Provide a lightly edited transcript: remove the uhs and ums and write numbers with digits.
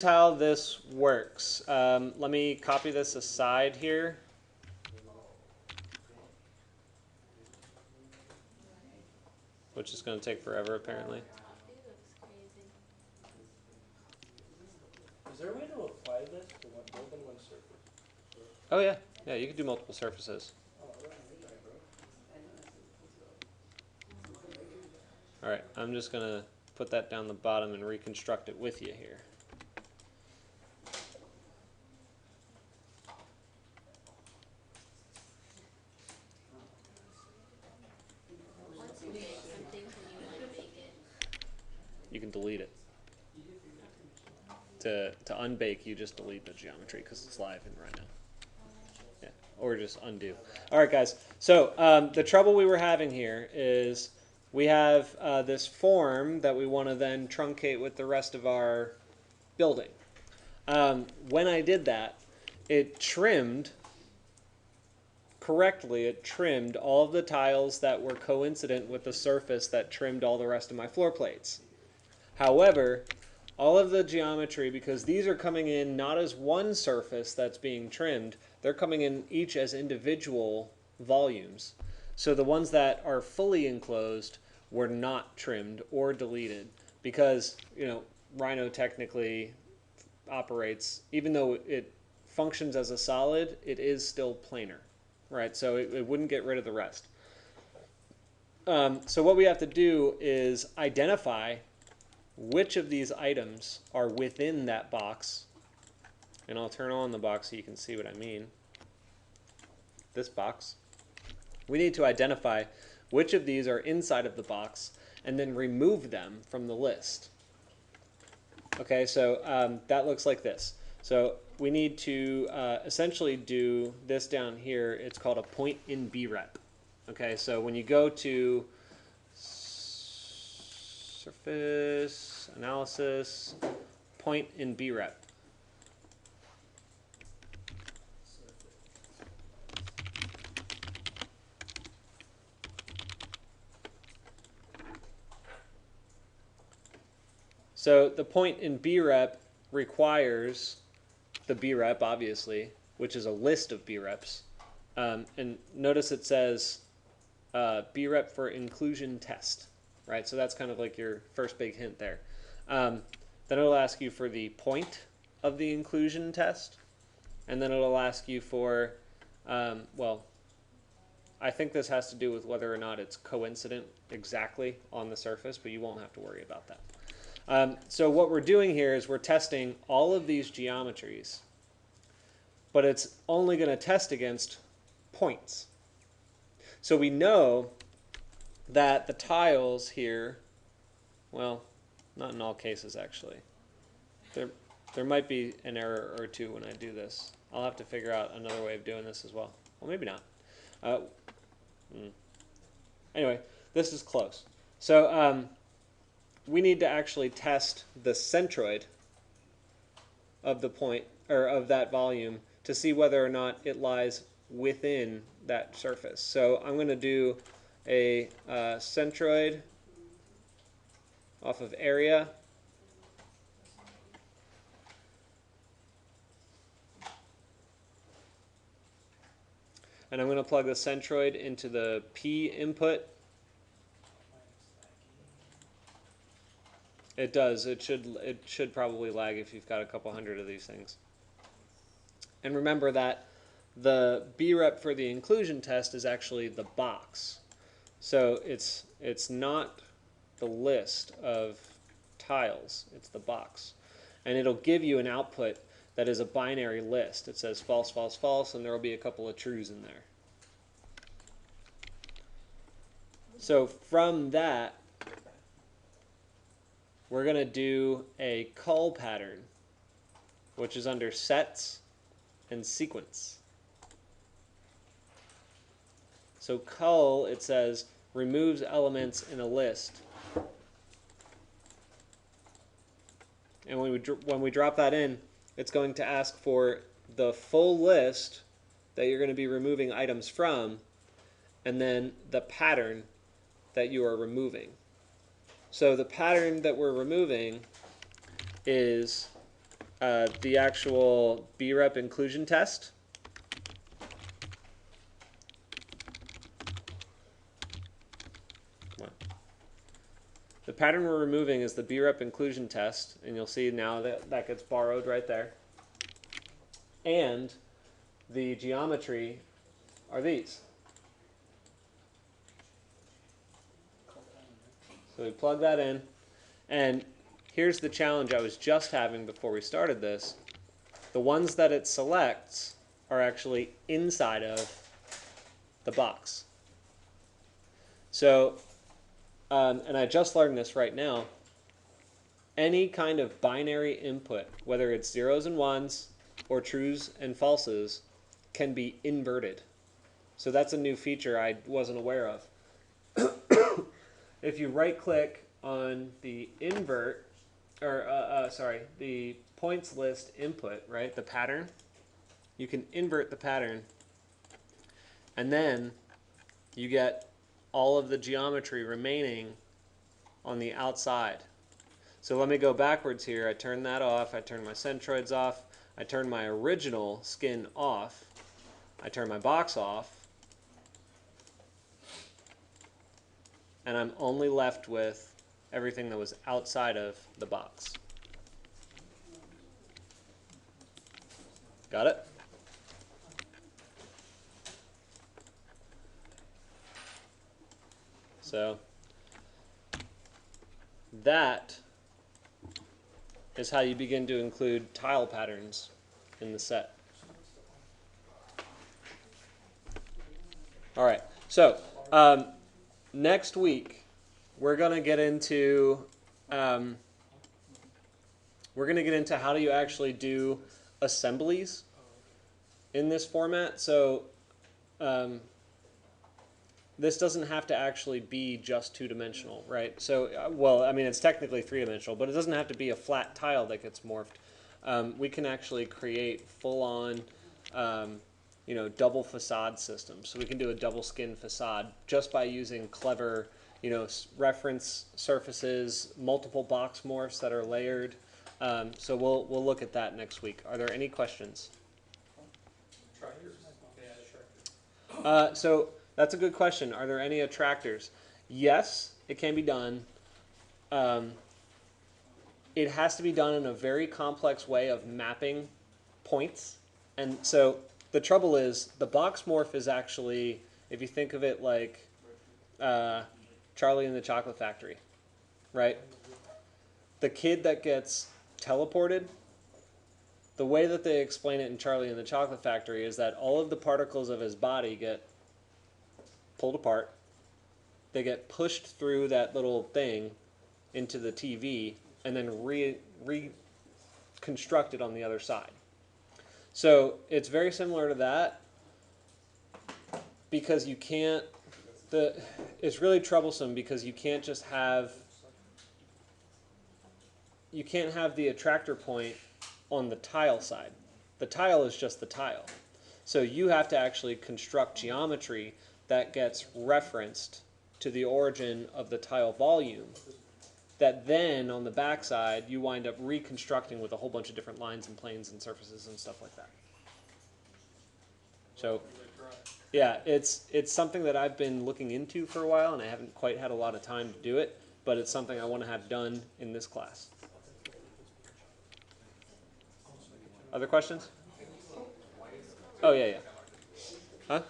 How this works. Let me copy this aside here. Which is going to take forever, apparently. Is there a way to apply this to more than one surface? Oh yeah, yeah, you can do multiple surfaces. All right, I'm just going to put that down the bottom and reconstruct it with you here. You can delete it. To unbake, you just delete the geometry because it's live and right now. Yeah, or just undo. All right, guys. So the trouble we were having here is we have this form that we want to then truncate with the rest of our building. When I did that, it trimmed correctly. It trimmed all of the tiles that were coincident with the surface that trimmed all the rest of my floor plates. However, all of the geometry, because these are coming in not as one surface that's being trimmed, they're coming in each as individual volumes. So the ones that are fully enclosed were not trimmed or deleted because, Rhino technically operates, even though it functions as a solid, it is still planar, right? So it wouldn't get rid of the rest. So what we have to do is identify which of these items are within that box. And I'll turn on the box so you can see what I mean. This box. We need to identify which of these are inside of the box and then remove them from the list. Okay, so that looks like this. So we need to essentially do this down here. It's called a point in BREP. Okay, so when you go to surface analysis, point in BREP. So the point in BREP requires the BREP, obviously, which is a list of BREPs. And notice it says BREP for inclusion test. Right, so that's kind of like your first big hint there. Then it'll ask you for the point of the inclusion test, and then it'll ask you for, well, I think this has to do with whether or not it's coincident exactly on the surface, but you won't have to worry about that. So what we're doing here is we're testing all of these geometries, but it's only going to test against points. So we know that the tiles here, well, not in all cases actually. There might be an error or two when I do this. I'll have to figure out another way of doing this as well. Well, maybe not. Anyway, this is close. So we need to actually test the centroid of the point, or of that volume, to see whether or not it lies within that surface. So I'm going to do a centroid off of area. And I'm going to plug the centroid into the P input. It does. It should probably lag if you've got a couple hundred of these things. And remember that the BREP for the inclusion test is actually the box. So it's not the list of tiles, it's the box. And it'll give you an output that is a binary list. It says false, false, false, and there will be a couple of trues in there. So from that, we're going to do a cull pattern, which is under sets and sequence. So cull, it says, removes elements in a list. And when we drop that in, it's going to ask for the full list that you're going to be removing items from, and then the pattern that you are removing. So the pattern that we're removing is the actual BREP inclusion test. The pattern we're removing is the BREP inclusion test, and you'll see now that that gets borrowed right there. And the geometry are these. So we plug that in, and here's the challenge I was just having before we started this. The ones that it selects are actually inside of the box. So, and I just learned this right now, any kind of binary input, whether it's zeros and ones or trues and falses, can be inverted. So that's a new feature I wasn't aware of. If you right-click on the invert, or the points list input, right, the pattern, you can invert the pattern, and then you get all of the geometry remaining on the outside. So let me go backwards here. I turn that off. I turn my centroids off. I turn my original skin off. I turn my box off. And I'm only left with everything that was outside of the box. Got it? So that is how you begin to include tile patterns in the set. All right, so next week we're going to get into how do you actually do assemblies in this format. So this doesn't have to actually be just two-dimensional, right? So, well, I mean, it's technically three-dimensional, but it doesn't have to be a flat tile that gets morphed. We can actually create full-on, double facade systems. So we can do a double skin facade just by using clever, reference surfaces, multiple box morphs that are layered. So we'll look at that next week. Are there any questions? So that's a good question. Are there any attractors? Yes, it can be done. It has to be done in a very complex way of mapping points. And so the trouble is the box morph is actually, if you think of it like Charlie and the Chocolate Factory, right? The kid that gets teleported, the way that they explain it in Charlie and the Chocolate Factory is that all of the particles of his body get pulled apart. They get pushed through that little thing into the TV and then reconstructed on the other side. So it's very similar to that because you can't, it's really troublesome because you can't just have, you can't have the attractor point on the tile side. The tile is just the tile. So you have to actually construct geometry that gets referenced to the origin of the tile volume that then on the backside you wind up reconstructing with a whole bunch of different lines and planes and surfaces and stuff like that. So yeah, it's something that I've been looking into for a while and I haven't quite had a lot of time to do it, but it's something I want to have done in this class. Other questions? Oh yeah, yeah. Huh?